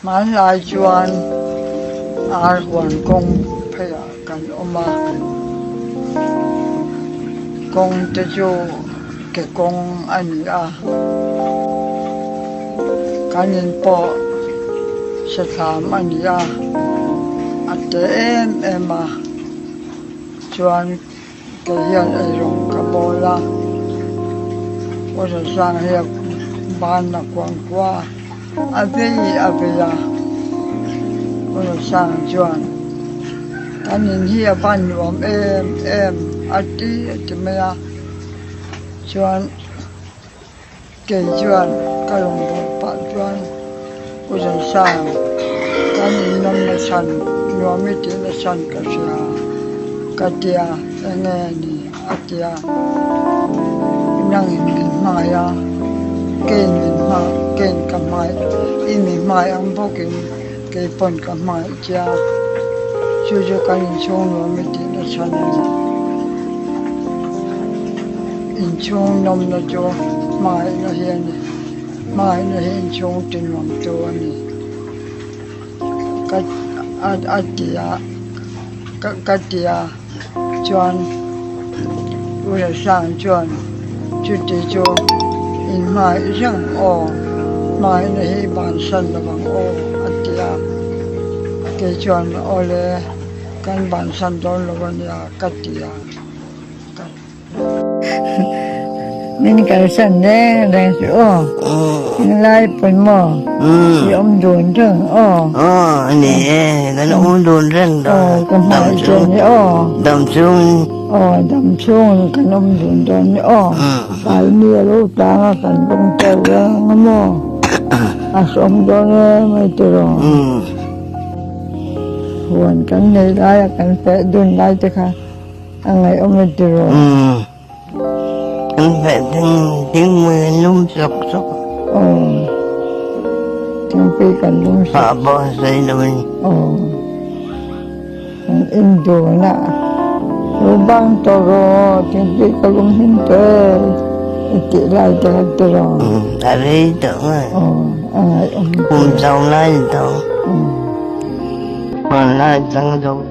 man lai chuan ar huan kong phaya kan oma kong te chu ke kong ani a kanin po sa tham ani a ate ema chuan ke hian ai rong ka bola o sa sang hian ban na kwang kwa abeya o sa sang chuan kanin hian ban nuam em ati maya chuan ke chuan ka long pa chuan o sa sang kanin nam na san nuam ti na san ka sia katia enge ni atia nang in maya ken kamai imi mai ang bokin ke pon kamai cha chu kan chung no mi ti na san in chung nom na jo mai na hian chung tin nom to ani katia chuan ua sang chuan chu ti chu in mai rang o mai na hi ban san na bang o atia ke chuan ole kan ban san don lo ya katia nên cái sân đấy là chỗ lại phần mò ông đồn rừng nè cái ông đồn rừng đó cái mai trên đầm xuống đầm xuống cái ông đồn trên cái nia lúa ta cái bông tây mò sống đó mấy chỗ hoàn cái này lại cái phải đun lại chứ không anh ấy ông ấy chỗ anh phải tiếng mưa lum sọc tiếng pi cần lum sọc bà bỏ dây rồi in đồ nè bang toro tiếng pi cần lum hin tê chỉ lại cho rồi ở đây tưởng anh ấy ông hôm sau lại tưởng còn lại chẳng đâu